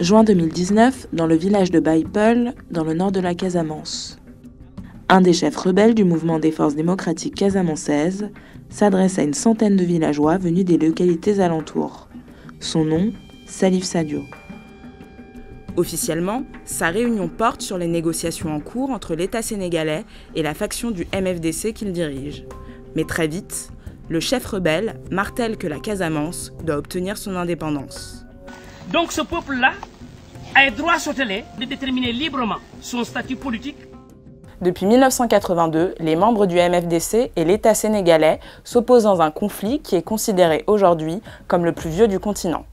Juin 2019, dans le village de Baye-Peul, dans le nord de la Casamance. Un des chefs rebelles du mouvement des forces démocratiques casamançaises s'adresse à une centaine de villageois venus des localités alentours. Son nom, Salif Sadio. Officiellement, sa réunion porte sur les négociations en cours entre l'État sénégalais et la faction du MFDC qu'il dirige. Mais très vite, le chef rebelle martèle que la Casamance doit obtenir son indépendance. Donc ce peuple-là a le droit sautelé de déterminer librement son statut politique. Depuis 1982, les membres du MFDC et l'État sénégalais s'opposent dans un conflit qui est considéré aujourd'hui comme le plus vieux du continent.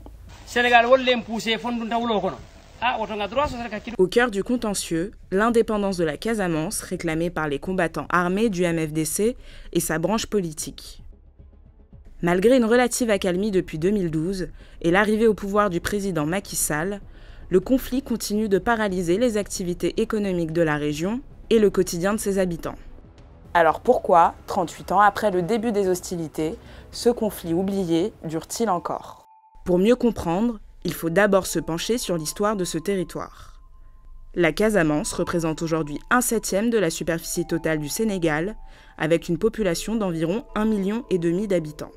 Au cœur du contentieux, l'indépendance de la Casamance réclamée par les combattants armés du MFDC et sa branche politique. Malgré une relative accalmie depuis 2012 et l'arrivée au pouvoir du président Macky Sall, le conflit continue de paralyser les activités économiques de la région et le quotidien de ses habitants. Alors pourquoi, 38 ans après le début des hostilités, ce conflit oublié dure-t-il encore? Pour mieux comprendre, il faut d'abord se pencher sur l'histoire de ce territoire. La Casamance représente aujourd'hui 1/7 de la superficie totale du Sénégal, avec une population d'environ 1,5 million d'habitants.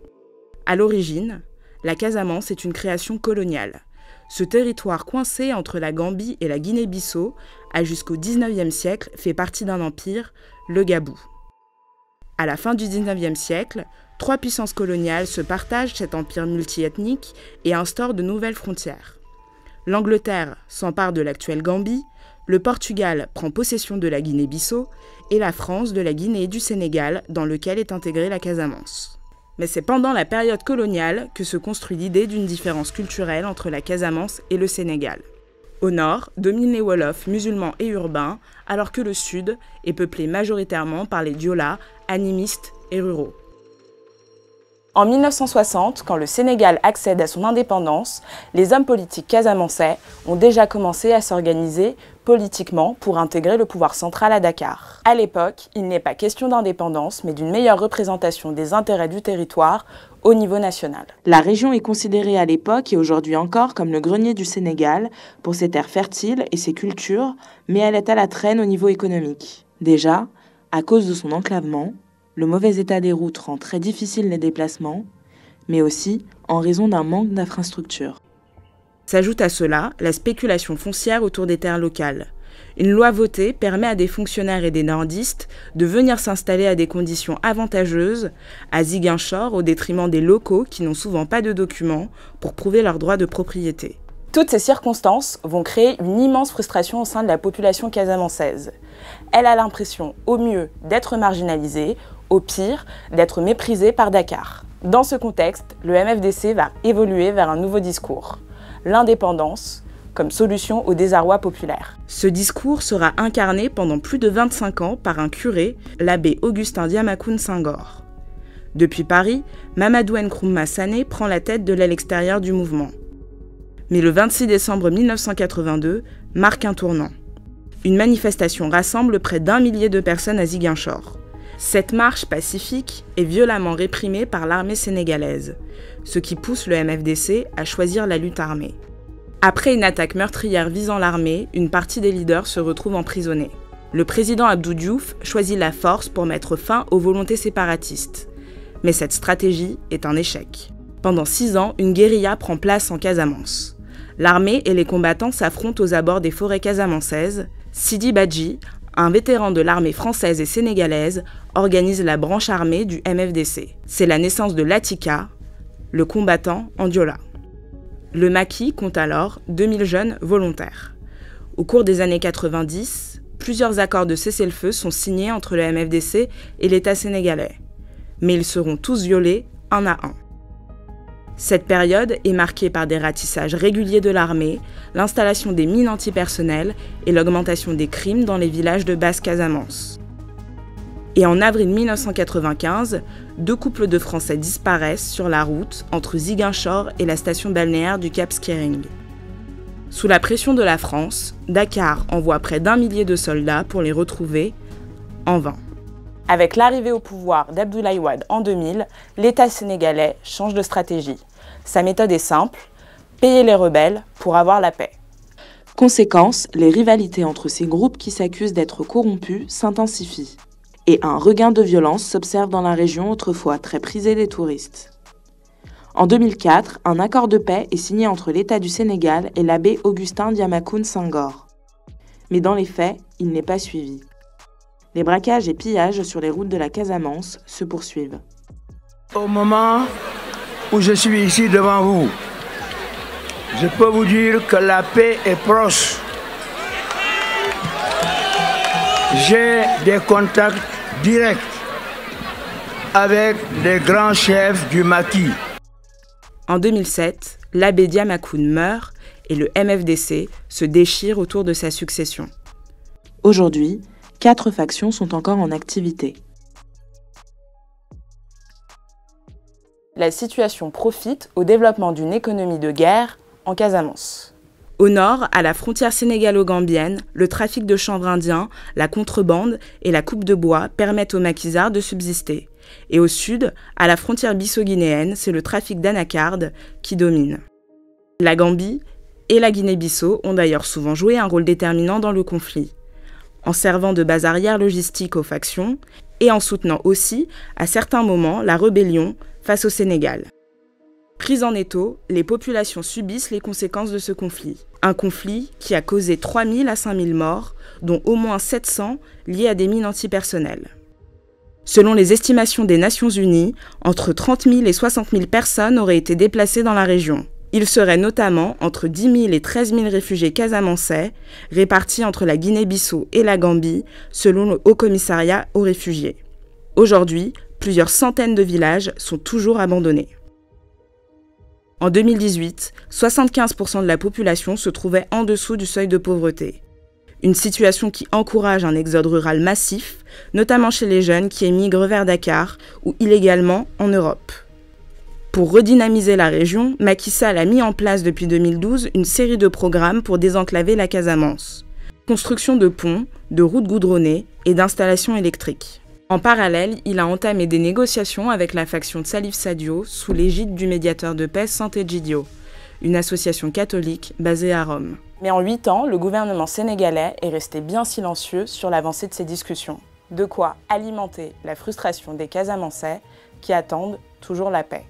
À l'origine, la Casamance est une création coloniale. Ce territoire coincé entre la Gambie et la Guinée-Bissau a jusqu'au XIXe siècle fait partie d'un empire, le Gabou. À la fin du XIXe siècle, 3 puissances coloniales se partagent cet empire multiethnique et instaurent de nouvelles frontières. L'Angleterre s'empare de l'actuelle Gambie, le Portugal prend possession de la Guinée-Bissau et la France de la Guinée et du Sénégal dans lequel est intégrée la Casamance. Mais c'est pendant la période coloniale que se construit l'idée d'une différence culturelle entre la Casamance et le Sénégal. Au nord, dominent les Wolofs musulmans et urbains, alors que le sud est peuplé majoritairement par les Diola, animistes et ruraux. En 1960, quand le Sénégal accède à son indépendance, les hommes politiques casamançais ont déjà commencé à s'organiser politiquement pour intégrer le pouvoir central à Dakar. À l'époque, il n'est pas question d'indépendance, mais d'une meilleure représentation des intérêts du territoire au niveau national. La région est considérée à l'époque et aujourd'hui encore comme le grenier du Sénégal pour ses terres fertiles et ses cultures, mais elle est à la traîne au niveau économique. Déjà, à cause de son enclavement, le mauvais état des routes rend très difficile les déplacements, mais aussi en raison d'un manque d'infrastructures. S'ajoute à cela la spéculation foncière autour des terres locales. Une loi votée permet à des fonctionnaires et des nordistes de venir s'installer à des conditions avantageuses à Ziguinchor au détriment des locaux qui n'ont souvent pas de documents pour prouver leur droit de propriété. Toutes ces circonstances vont créer une immense frustration au sein de la population casamançaise. Elle a l'impression, au mieux, d'être marginalisée, au pire, d'être méprisée par Dakar. Dans ce contexte, le MFDC va évoluer vers un nouveau discours. L'indépendance comme solution au désarroi populaire. Ce discours sera incarné pendant plus de 25 ans par un curé, l'abbé Augustin Diamacoune Senghor. Depuis Paris, Mamadou Nkrumah Sané prend la tête de l'aile extérieure du mouvement. Mais le 26 décembre 1982 marque un tournant. Une manifestation rassemble près d'1 millier de personnes à Ziguinchor. Cette marche pacifique est violemment réprimée par l'armée sénégalaise, ce qui pousse le MFDC à choisir la lutte armée. Après une attaque meurtrière visant l'armée, une partie des leaders se retrouve emprisonnée. Le président Abdou Diouf choisit la force pour mettre fin aux volontés séparatistes. Mais cette stratégie est un échec. Pendant 6 ans, une guérilla prend place en Casamance. L'armée et les combattants s'affrontent aux abords des forêts casamançaises. Sidi Badji, un vétéran de l'armée française et sénégalaise, organise la branche armée du MFDC. C'est la naissance de l'Atika, le combattant en Diola. Le maquis compte alors 2000 jeunes volontaires. Au cours des années 90, plusieurs accords de cessez-le-feu sont signés entre le MFDC et l'État sénégalais. Mais ils seront tous violés un à un. Cette période est marquée par des ratissages réguliers de l'armée, l'installation des mines antipersonnelles et l'augmentation des crimes dans les villages de Basse-Casamance. Et en avril 1995, 2 couples de Français disparaissent sur la route entre Ziguinchor et la station balnéaire du Cap Skirring. Sous la pression de la France, Dakar envoie près d'1 millier de soldats pour les retrouver, en vain. Avec l'arrivée au pouvoir d'Abdoulaye Wade en 2000, l'État sénégalais change de stratégie. Sa méthode est simple, payer les rebelles pour avoir la paix. Conséquence, les rivalités entre ces groupes qui s'accusent d'être corrompus s'intensifient. Et un regain de violence s'observe dans la région autrefois très prisée des touristes. En 2004, un accord de paix est signé entre l'État du Sénégal et l'abbé Augustin Diamacoune Senghor. Mais dans les faits, il n'est pas suivi. Les braquages et pillages sur les routes de la Casamance se poursuivent. Au moment où je suis ici devant vous, je peux vous dire que la paix est proche. J'ai des contacts directs avec les grands chefs du maquis. En 2007, l'abbé Diamacoune meurt et le MFDC se déchire autour de sa succession. Aujourd'hui, 4 factions sont encore en activité. La situation profite au développement d'une économie de guerre en Casamance. Au nord, à la frontière sénégalo-gambienne, le trafic de chanvre indien, la contrebande et la coupe de bois permettent aux maquisards de subsister. Et au sud, à la frontière bissau-guinéenne, c'est le trafic d'anacarde qui domine. La Gambie et la Guinée-Bissau ont d'ailleurs souvent joué un rôle déterminant dans le conflit, en servant de base arrière logistique aux factions et en soutenant aussi, à certains moments, la rébellion face au Sénégal. Prises en étau, les populations subissent les conséquences de ce conflit. Un conflit qui a causé 3 000 à 5 000 morts, dont au moins 700 liés à des mines antipersonnelles. Selon les estimations des Nations Unies, entre 30 000 et 60 000 personnes auraient été déplacées dans la région. Il serait notamment entre 10 000 et 13 000 réfugiés casamançais, répartis entre la Guinée-Bissau et la Gambie, selon le Haut-Commissariat aux réfugiés. Aujourd'hui, plusieurs centaines de villages sont toujours abandonnés. En 2018, 75% de la population se trouvait en dessous du seuil de pauvreté. Une situation qui encourage un exode rural massif, notamment chez les jeunes qui émigrent vers Dakar ou illégalement en Europe. Pour redynamiser la région, Macky Sall a mis en place depuis 2012 une série de programmes pour désenclaver la Casamance. Construction de ponts, de routes goudronnées et d'installations électriques. En parallèle, il a entamé des négociations avec la faction de Salif Sadio sous l'égide du médiateur de paix Santé-Djidio, une association catholique basée à Rome. Mais en 8 ans, le gouvernement sénégalais est resté bien silencieux sur l'avancée de ces discussions. De quoi alimenter la frustration des Casamançais qui attendent toujours la paix.